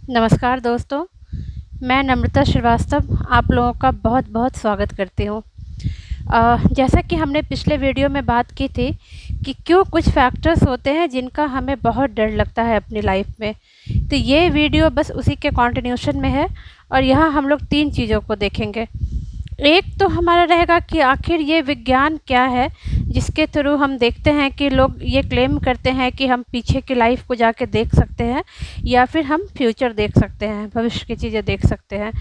नमस्कार दोस्तों, मैं नम्रता श्रीवास्तव आप लोगों का बहुत बहुत स्वागत करती हूँ। जैसा कि हमने पिछले वीडियो में बात की थी कि क्यों कुछ फैक्टर्स होते हैं जिनका हमें बहुत डर लगता है अपनी लाइफ में, तो ये वीडियो बस उसी के कंटिन्यूशन में है और यहाँ हम लोग 3 चीज़ों को देखेंगे। एक तो हमारा रहेगा कि आखिर ये विज्ञान क्या है जिसके थ्रू हम देखते हैं कि लोग ये क्लेम करते हैं कि हम पीछे की लाइफ को जाके देख सकते हैं या फिर हम फ्यूचर देख सकते हैं, भविष्य की चीज़ें देख सकते हैं।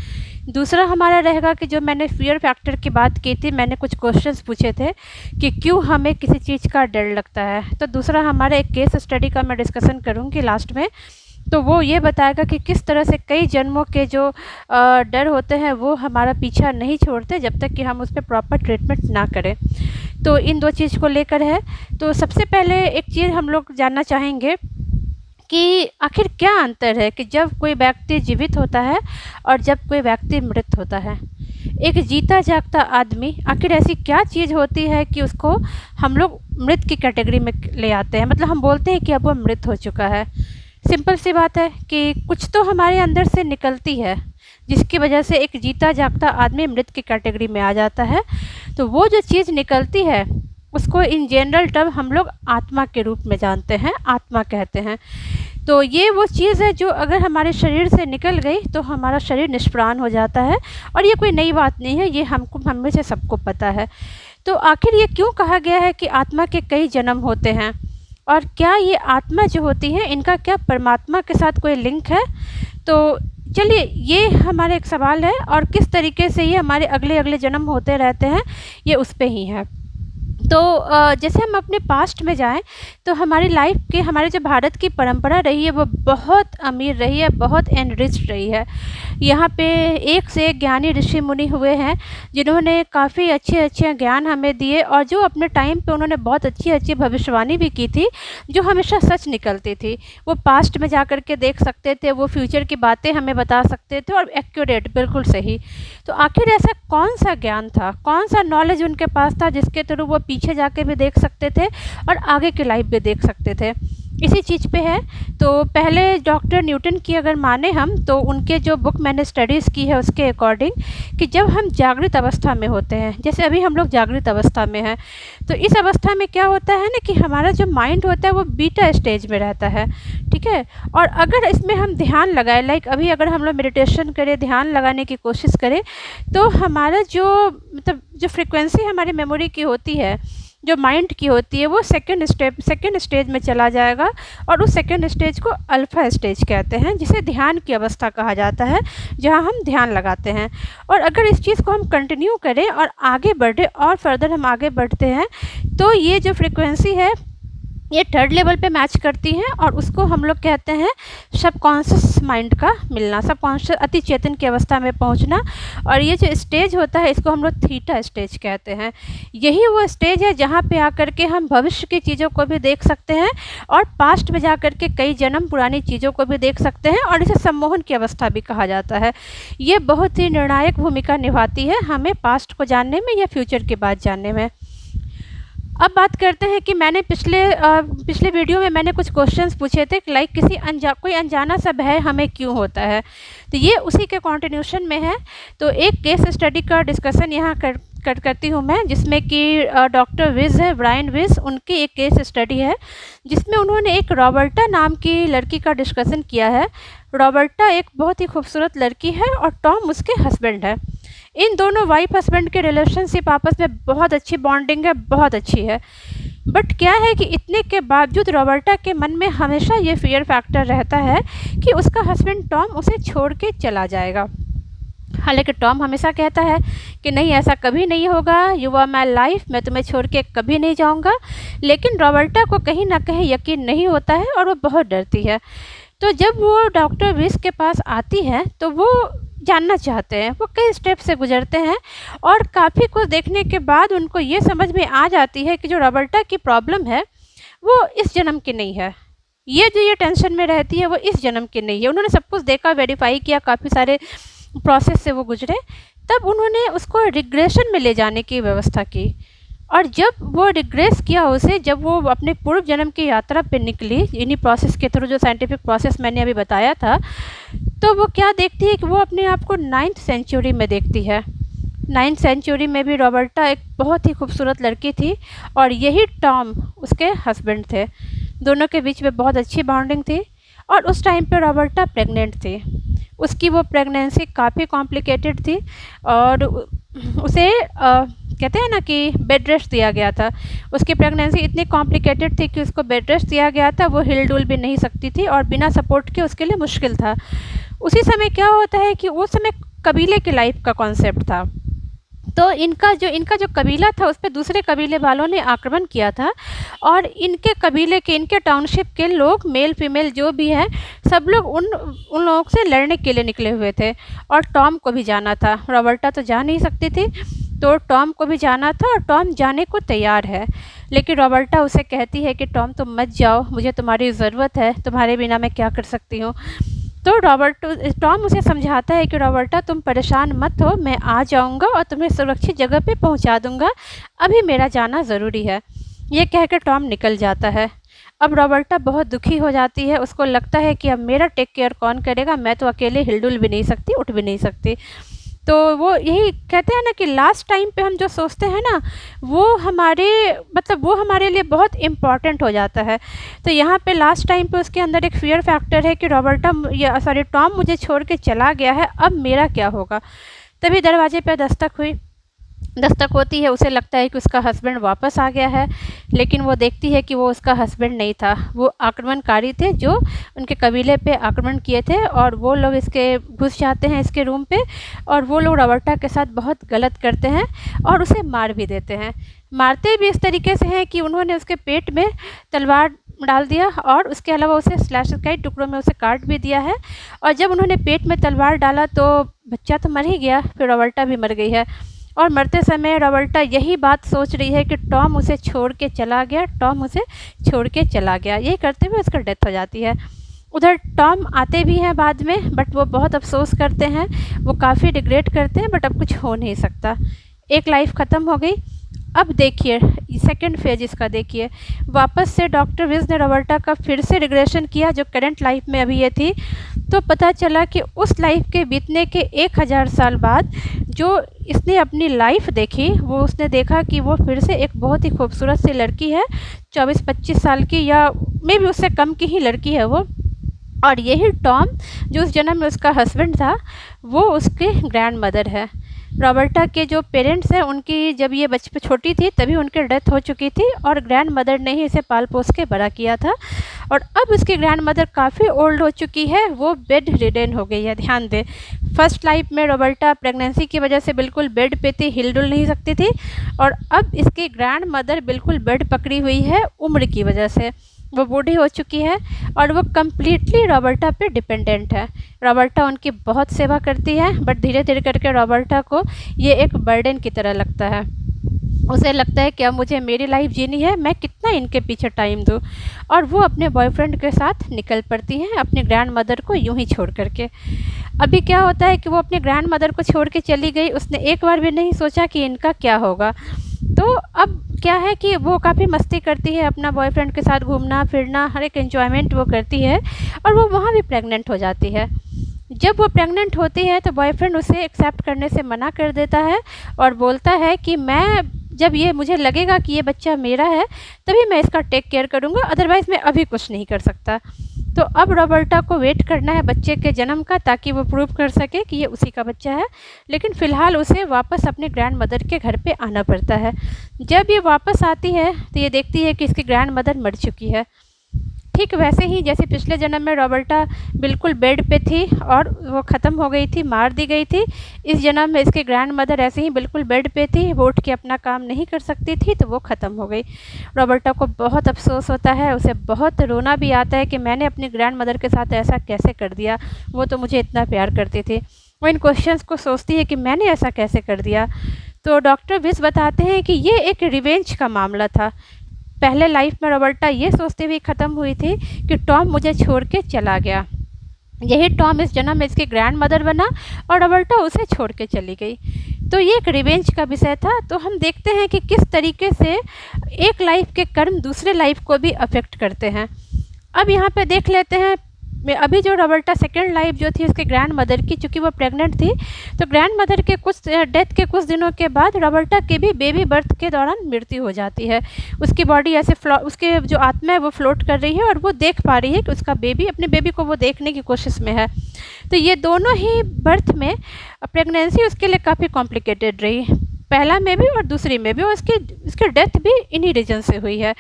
दूसरा हमारा रहेगा कि जो मैंने फियर फैक्टर की बात की थी, मैंने कुछ क्वेश्चंस पूछे थे कि क्यों हमें किसी चीज़ का डर लगता है। तो दूसरा हमारा एक केस स्टडी का मैं डिस्कशन करूँगी लास्ट में, तो वो ये बताएगा कि किस तरह से कई जन्मों के जो डर होते हैं वो हमारा पीछा नहीं छोड़ते जब तक कि हम उस पर प्रॉपर ट्रीटमेंट ना करें। तो इन 2 चीज़ को लेकर है। तो सबसे पहले एक चीज़ हम लोग जानना चाहेंगे कि आखिर क्या अंतर है कि जब कोई व्यक्ति जीवित होता है और जब कोई व्यक्ति मृत होता है। एक जीता जागता आदमी, आखिर ऐसी क्या चीज़ होती है कि उसको हम लोग मृत की कैटेगरी में ले आते हैं, मतलब हम बोलते हैं कि अब वो मृत हो चुका है। सिंपल सी बात है कि कुछ तो हमारे अंदर से निकलती है जिसकी वजह से एक जीता जागता आदमी मृत की कैटेगरी में आ जाता है। तो वो जो चीज़ निकलती है उसको इन जनरल टर्म हम लोग आत्मा के रूप में जानते हैं, आत्मा कहते हैं। तो ये वो चीज़ है जो अगर हमारे शरीर से निकल गई तो हमारा शरीर निष्प्राण हो जाता है और ये कोई नई बात नहीं है, ये हम में से सबको पता है। तो आखिर ये क्यों कहा गया है कि आत्मा के कई जन्म होते हैं और क्या ये आत्मा जो होती है इनका क्या परमात्मा के साथ कोई लिंक है? तो चलिए, ये हमारे एक सवाल है और किस तरीके से ये हमारे अगले अगले जन्म होते रहते हैं ये उस पे ही है। तो जैसे हम अपने पास्ट में जाएं तो हमारी लाइफ के हमारे जो भारत की परंपरा रही है वो बहुत अमीर रही है, बहुत एनरिच्ड रही है। यहाँ पे एक से एक ज्ञानी ऋषि मुनि हुए हैं जिन्होंने काफ़ी अच्छे अच्छे ज्ञान हमें दिए और जो अपने टाइम पे उन्होंने बहुत अच्छी अच्छी भविष्यवाणी भी की थी जो हमेशा सच निकलती थी। वो पास्ट में जा कर के देख सकते थे, वो फ्यूचर की बातें हमें बता सकते थे और एक्यूरेट, बिल्कुल सही। तो आखिर ऐसा कौन सा ज्ञान था, कौन सा नॉलेज उनके पास था जिसके थ्रू वो पीछे जाके भी देख सकते थे और आगे की लाइफ भी देख सकते थे? इसी चीज़ पे है। तो पहले डॉक्टर न्यूटन की अगर माने हम तो उनके जो बुक मैंने स्टडीज़ की है उसके अकॉर्डिंग कि जब हम जागृत अवस्था में होते हैं, जैसे अभी हम लोग जागृत अवस्था में हैं, तो इस अवस्था में क्या होता है ना कि हमारा जो माइंड होता है वो बीटा स्टेज में रहता है, ठीक है। और अगर इसमें हम ध्यान लगाए, लाइक अभी अगर हम लोग मेडिटेशन करें, ध्यान लगाने की कोशिश करें, तो हमारा जो मतलब जो फ्रिक्वेंसी हमारी मेमोरी की होती है, जो माइंड की होती है, वो सेकंड स्टेज में चला जाएगा और उस सेकंड स्टेज को अल्फ़ा स्टेज कहते हैं, जिसे ध्यान की अवस्था कहा जाता है, जहां हम ध्यान लगाते हैं। और अगर इस चीज़ को हम कंटिन्यू करें और आगे बढ़े और फर्दर हम आगे बढ़ते हैं तो ये जो फ्रिक्वेंसी है ये थर्ड लेवल पे मैच करती हैं और उसको हम लोग कहते हैं सबकॉन्शियस माइंड का मिलना, सबकॉन्शियस अति चेतन की अवस्था में पहुंचना। और ये जो स्टेज होता है इसको हम लोग थीटा स्टेज कहते हैं। यही वो स्टेज है जहाँ पे आकर के हम भविष्य की चीज़ों को भी देख सकते हैं और पास्ट में जा कर के कई जन्म पुरानी चीज़ों को भी देख सकते हैं और इसे सम्मोहन की अवस्था भी कहा जाता है। ये बहुत ही निर्णायक भूमिका निभाती है हमें पास्ट को जानने में या फ्यूचर की बात जानने में। अब बात करते हैं कि मैंने पिछले वीडियो में मैंने कुछ क्वेश्चंस पूछे थे, लाइक कोई अनजाना सा भय हमें क्यों होता है, तो ये उसी के कंटिन्यूशन में है। तो एक केस स्टडी का डिस्कशन यहाँ करती हूँ मैं, जिसमें कि डॉक्टर विज है, ब्रायन विज, उनकी एक केस स्टडी है जिसमें उन्होंने एक रॉबर्टा नाम की लड़की का डिस्कशन किया है। रॉबर्टा एक बहुत ही खूबसूरत लड़की है और टॉम उसके हस्बैंड है। इन दोनों वाइफ हस्बैंड के रिलेशनशिप आपस में बहुत अच्छी बॉन्डिंग है, बहुत अच्छी है। बट क्या है कि इतने के बावजूद रॉबर्टा के मन में हमेशा ये फियर फैक्टर रहता है कि उसका हस्बैंड टॉम उसे छोड़ के चला जाएगा। हालांकि टॉम हमेशा कहता है कि नहीं, ऐसा कभी नहीं होगा, यू आर माई लाइफ, मैं तुम्हें छोड़ के कभी नहीं जाऊंगा। लेकिन रॉबर्टा को कहीं ना कहीं यकीन नहीं होता है और वो बहुत डरती है। तो जब वो डॉक्टर विस के पास आती है तो वो जानना चाहते हैं, वो कई स्टेप से गुजरते हैं और काफ़ी कुछ देखने के बाद उनको ये समझ में आ जाती है कि जो रॉबर्टा की प्रॉब्लम है वो इस जन्म की नहीं है, ये जो ये टेंशन में रहती है वो इस जन्म की नहीं है। उन्होंने सब कुछ देखा, वेरीफाई किया, काफ़ी सारे प्रोसेस से वो गुजरे, तब उन्होंने उसको रिग्रेशन में ले जाने की व्यवस्था की और जब वो रिग्रेस किया उसे, जब वो अपने पूर्व जन्म की यात्रा पे निकली इन्हीं प्रोसेस के थ्रू, जो साइंटिफिक प्रोसेस मैंने अभी बताया था, तो वो क्या देखती है कि वो अपने आप को 9th सेंचुरी में देखती है। 9th सेंचुरी में भी रॉबर्टा एक बहुत ही खूबसूरत लड़की थी और यही टॉम उसके हस्बैंड थे। दोनों के बीच में बहुत अच्छी बॉन्डिंग थी और उस टाइम पे रॉबर्टा प्रेग्नेंट थी। उसकी वो प्रेगनेंसी काफ़ी कॉम्प्लिकेटेड थी और उसे कहते हैं ना कि बेड रेस्ट दिया गया था। उसकी प्रेगनेंसी इतनी कॉम्प्लिकेटेड थी कि उसको बेड रेस्ट दिया गया था। वो हिल डुल भी नहीं सकती थी और बिना सपोर्ट के उसके लिए मुश्किल था। उसी समय क्या होता है कि उस समय कबीले की लाइफ का कॉन्सेप्ट था। तो इनका जो कबीला था उस पर दूसरे कबीले वालों ने आक्रमण किया था और इनके कबीले के, इनके टाउनशिप के लोग, मेल फीमेल जो भी हैं, सब लोग उन लोगों से लड़ने के लिए निकले हुए थे और टॉम को भी जाना था। रॉबर्टा तो जा नहीं सकती थी, तो टॉम को भी जाना था और टॉम जाने को तैयार है। लेकिन रॉबर्टा उसे कहती है कि टॉम तुम मत जाओ, मुझे तुम्हारी ज़रूरत है, तुम्हारे बिना मैं क्या कर सकती हूँ। तो टॉम उसे समझाता है कि रॉबर्टा तुम परेशान मत हो, मैं आ जाऊंगा और तुम्हें सुरक्षित जगह पे पहुंचा दूंगा, अभी मेरा जाना ज़रूरी है। ये कहकर टॉम निकल जाता है। अब रॉबर्टा बहुत दुखी हो जाती है। उसको लगता है कि अब मेरा टेक केयर कौन करेगा, मैं तो अकेले हिलडुल भी नहीं सकती, उठ भी नहीं सकती। तो वो यही कहते हैं ना कि लास्ट टाइम पे हम जो सोचते हैं ना, वो हमारे लिए बहुत इम्पॉर्टेंट हो जाता है। तो यहाँ पे लास्ट टाइम पे उसके अंदर एक फ़ियर फैक्टर है कि टॉम मुझे छोड़ के चला गया है, अब मेरा क्या होगा। तभी दरवाजे पे दस्तक होती है। उसे लगता है कि उसका हस्बैंड वापस आ गया है, लेकिन वो देखती है कि वो उसका हस्बैंड नहीं था, वो आक्रमणकारी थे जो उनके कबीले पे आक्रमण किए थे और वो लोग घुस जाते हैं इसके रूम पे और वो लोग रॉबर्टा के साथ बहुत गलत करते हैं और उसे मार भी देते हैं। मारते भी इस तरीके से हैं कि उन्होंने उसके पेट में तलवार डाल दिया और उसके अलावा उसे स्लैश कई टुकड़ों में उसे काट भी दिया है। और जब उन्होंने पेट में तलवार डाला तो बच्चा तो मर ही गया, फिर रॉबर्टा भी मर गई है। और मरते समय रॉबर्टा यही बात सोच रही है कि टॉम उसे छोड़ के चला गया, टॉम उसे छोड़ के चला गया। यही करते हुए उसका डेथ हो जाती है। उधर टॉम आते भी हैं बाद में, बट वो बहुत अफसोस करते हैं, वो काफ़ी रिग्रेट करते हैं, बट अब कुछ हो नहीं सकता। एक लाइफ ख़त्म हो गई। अब देखिए सेकंड फेज इसका देखिए, वापस से डॉक्टर विज ने रॉबर्टा का फिर से रिग्रेशन किया जो करंट लाइफ में अभी ये थी। तो पता चला कि उस लाइफ के बीतने के 1000 साल बाद जो इसने अपनी लाइफ देखी, वो उसने देखा कि वो फिर से एक बहुत ही खूबसूरत सी लड़की है, 24-25 साल की या मे भी उससे कम की ही लड़की है वो। और यही टॉम जो उस जन्म में उसका हस्बैंड था, वो उसके ग्रैंड मदर है। रॉबर्टा के जो पेरेंट्स हैं उनकी जब ये बचपन छोटी थी तभी उनकी डेथ हो चुकी थी और ग्रैंड मदर ने ही इसे पाल पोस के बड़ा किया था। और अब उसकी ग्रैंड मदर काफ़ी ओल्ड हो चुकी है, वो बेड रिडेन हो गई है। ध्यान दें, फर्स्ट लाइफ में रॉबर्टा प्रेगनेंसी की वजह से बिल्कुल बेड पे थी, हिल डुल नहीं सकती थी, और अब इसकी ग्रैंड मदर बिल्कुल बेड पकड़ी हुई है उम्र की वजह से, वो बूढ़ी हो चुकी है और वो कम्प्लीटली रॉबर्टा पे डिपेंडेंट है। रॉबर्टा उनकी बहुत सेवा करती है, बट धीरे धीरे करके रॉबर्टा को ये एक बर्डन की तरह लगता है। उसे लगता है कि अब मुझे मेरी लाइफ जीनी है, मैं कितना इनके पीछे टाइम दूँ, और वो अपने बॉयफ्रेंड के साथ निकल पड़ती हैं अपने ग्रैंड मदर को यूं ही छोड़ करके। अभी क्या होता है कि वो अपने ग्रैंड मदर को छोड़ के चली गई, उसने एक बार भी नहीं सोचा कि इनका क्या होगा। तो अब क्या है कि वो काफ़ी मस्ती करती है, अपना बॉयफ्रेंड के साथ घूमना फिरना, हर एक एंजॉयमेंट वो करती है, और वो वहाँ भी प्रेग्नेंट हो जाती है। जब वो प्रेग्नेंट होती है तो बॉयफ्रेंड उसे एक्सेप्ट करने से मना कर देता है और बोलता है कि जब ये मुझे लगेगा कि ये बच्चा मेरा है तभी मैं इसका टेक केयर करूँगा, अदरवाइज़ मैं अभी कुछ नहीं कर सकता। तो अब रॉबर्टा को वेट करना है बच्चे के जन्म का, ताकि वो प्रूव कर सके कि ये उसी का बच्चा है। लेकिन फ़िलहाल उसे वापस अपने ग्रैंड मदर के घर पे आना पड़ता है। जब ये वापस आती है तो ये देखती है कि इसकी ग्रैंड मदर मर चुकी है। ठीक वैसे ही जैसे पिछले जन्म में रॉबर्टा बिल्कुल बेड पे थी और वो ख़त्म हो गई थी, मार दी गई थी, इस जन्म में इसकी ग्रैंड मदर ऐसे ही बिल्कुल बेड पे थी, वो उठ के अपना काम नहीं कर सकती थी, तो वो ख़त्म हो गई। रॉबर्टा को बहुत अफसोस होता है, उसे बहुत रोना भी आता है कि मैंने अपनी ग्रैंड मदर के साथ ऐसा कैसे कर दिया, वो तो मुझे इतना प्यार करती थी। वो इन क्वेश्चंस को सोचती है कि मैंने ऐसा कैसे कर दिया। तो डॉक्टर विस बताते हैं कि ये एक रिवेंज का मामला था। पहले लाइफ में रॉबर्टा ये सोचते हुए ख़त्म हुई थी कि टॉम मुझे छोड़ के चला गया, यही टॉम इस जन्म में इसकी ग्रैंड मदर बना और रॉबर्टा उसे छोड़ के चली गई। तो ये एक रिवेंज का विषय था। तो हम देखते हैं कि किस तरीके से एक लाइफ के कर्म दूसरे लाइफ को भी अफेक्ट करते हैं। अब यहाँ पे देख लेते हैं, अभी जो रॉबर्टा सेकेंड लाइफ जो थी उसके ग्रैंड मदर की, चूँकि वो प्रेग्नेंट थी, तो ग्रैंड मदर के डेथ के कुछ दिनों के बाद रॉबर्टा के भी बेबी बर्थ के दौरान मृत्यु हो जाती है। उसकी बॉडी ऐसे उसके जो आत्मा है वो फ्लोट कर रही है और वो देख पा रही है कि उसका बेबी, अपने बेबी को वो देखने की कोशिश में है। तो ये दोनों ही बर्थ में प्रेगनेंसी उसके लिए काफ़ी कॉम्प्लिकेटेड रही, पहला में भी और दूसरी में भी, और उसकी डेथ भी इन्हीं रीजन से हुई है।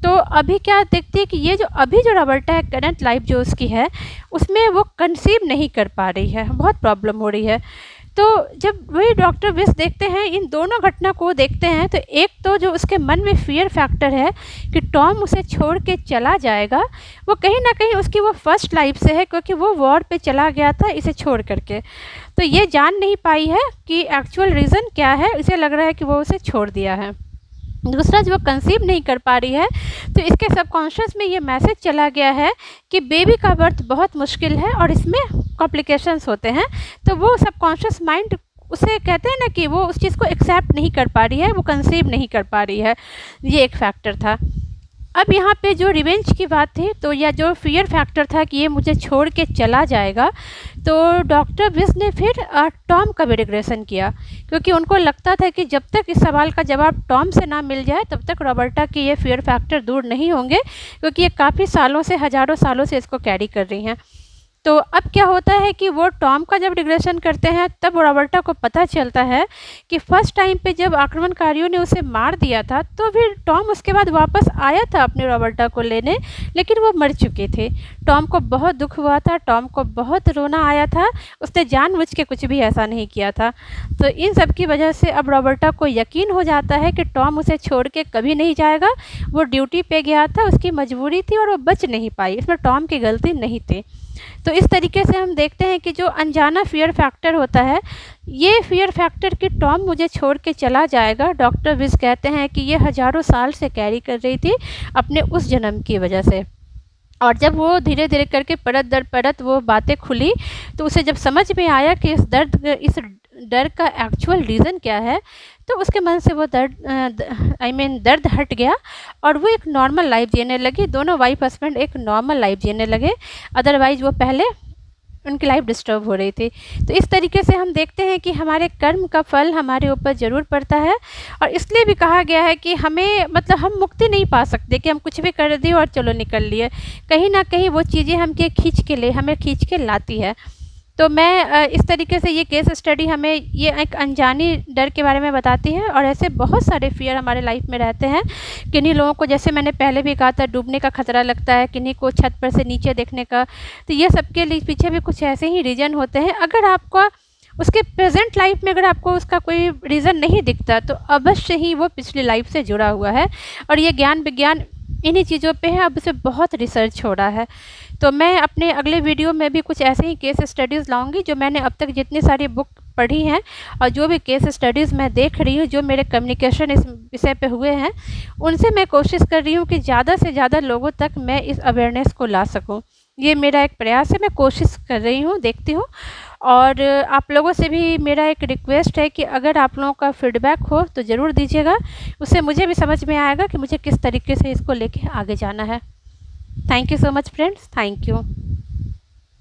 तो अभी क्या देखते हैं कि ये जो अभी जो रॉबर्टा है करंट लाइफ जो उसकी है उसमें वो कंसीव नहीं कर पा रही है, बहुत प्रॉब्लम हो रही है। तो जब वही डॉक्टर विस देखते हैं, इन दोनों घटना को देखते हैं, तो एक तो जो उसके मन में फियर फैक्टर है कि टॉम उसे छोड़ के चला जाएगा, वो कहीं ना कहीं उसकी वो फर्स्ट लाइफ से है, क्योंकि वो वॉर पे चला गया था इसे छोड़ करके। तो ये जान नहीं पाई है कि एक्चुअल रीज़न क्या है, इसे लग रहा है कि वो उसे छोड़ दिया है। दूसरा, जो कंसीव नहीं कर पा रही है, तो इसके सबकॉन्शियस में ये मैसेज चला गया है कि बेबी का बर्थ बहुत मुश्किल है और इसमें कॉम्प्लिकेशंस होते हैं। तो वो सबकॉन्शियस माइंड उसे कहते हैं ना कि वो उस चीज़ को एक्सेप्ट नहीं कर पा रही है, वो कंसीव नहीं कर पा रही है। ये एक फैक्टर था। अब यहाँ पे जो रिवेंज की बात थी, तो या जो फियर फैक्टर था कि ये मुझे छोड़ के चला जाएगा, तो डॉक्टर विस ने फिर टॉम का भी रिग्रेशन किया, क्योंकि उनको लगता था कि जब तक इस सवाल का जवाब टॉम से ना मिल जाए तब तक रॉबर्टा के ये फियर फैक्टर दूर नहीं होंगे, क्योंकि ये काफ़ी सालों से, हज़ारों सालों से इसको कैरी कर रही हैं। तो अब क्या होता है कि वो टॉम का जब रिग्रेशन करते हैं, तब रॉबर्टा को पता चलता है कि फर्स्ट टाइम पे जब आक्रमणकारियों ने उसे मार दिया था, तो फिर टॉम उसके बाद वापस आया था अपने रॉबर्टा को लेने, लेकिन वो मर चुके थे। टॉम को बहुत दुख हुआ था, टॉम को बहुत रोना आया था, उसने जानबूझ के कुछ भी ऐसा नहीं किया था। तो इन सब की वजह से अब रॉबर्टा को यकीन हो जाता है कि टॉम उसे छोड़ के कभी नहीं जाएगा। वो ड्यूटी पे गया था, उसकी मजबूरी थी और वो बच नहीं पाई, इसमें टॉम की गलती नहीं थी। तो इस तरीके से हम देखते हैं कि जो अनजाना फियर फैक्टर होता है, ये फियर फैक्टर कि टॉम मुझे छोड़ के चला जाएगा, डॉक्टर विस कहते हैं कि ये हज़ारों साल से कैरी कर रही थी अपने उस जन्म की वजह से। और जब वो धीरे धीरे करके परत दर परत वो बातें खुली, तो उसे जब समझ में आया कि इस डर का एक्चुअल रीज़न क्या है, तो उसके मन से वो दर्द हट गया और वो एक नॉर्मल लाइफ जीने लगी। दोनों वाइफ हस्बैंड एक नॉर्मल लाइफ जीने लगे, अदरवाइज़ वो पहले उनकी लाइफ डिस्टर्ब हो रही थी। तो इस तरीके से हम देखते हैं कि हमारे कर्म का फल हमारे ऊपर ज़रूर पड़ता है, और इसलिए भी कहा गया है कि हमें, मतलब हम मुक्ति नहीं पा सकते कि हम कुछ भी कर दिए और चलो निकल लिए। कहीं ना कहीं वो चीज़ें हमें खींच के लाती है। तो मैं इस तरीके से ये केस स्टडी हमें ये एक अनजानी डर के बारे में बताती है, और ऐसे बहुत सारे फियर हमारे लाइफ में रहते हैं। किन्हीं लोगों को, जैसे मैंने पहले भी कहा था, डूबने का खतरा लगता है, किन्हीं को छत पर से नीचे देखने का। तो ये सबके लिए पीछे भी कुछ ऐसे ही रीज़न होते हैं। अगर आपको उसके प्रेजेंट लाइफ में अगर आपको उसका कोई रीज़न नहीं दिखता, तो अवश्य ही वो पिछली लाइफ से जुड़ा हुआ है, और ये ज्ञान विज्ञान इन्हीं चीज़ों पे है। अब इसे बहुत रिसर्च हो रहा है। तो मैं अपने अगले वीडियो में भी कुछ ऐसे ही केस स्टडीज़ लाऊंगी, जो मैंने अब तक जितनी सारी बुक पढ़ी हैं और जो भी केस स्टडीज़ मैं देख रही हूँ, जो मेरे कम्युनिकेशन इस विषय पे हुए हैं, उनसे मैं कोशिश कर रही हूँ कि ज़्यादा से ज़्यादा लोगों तक मैं इस अवेयरनेस को ला सकूँ। ये मेरा एक प्रयास है, मैं कोशिश कर रही हूँ, देखती हूँ। और आप लोगों से भी मेरा एक रिक्वेस्ट है कि अगर आप लोगों का फीडबैक हो तो ज़रूर दीजिएगा, उससे मुझे भी समझ में आएगा कि मुझे किस तरीके से इसको लेके आगे जाना है। Thank you so much friends, thank you.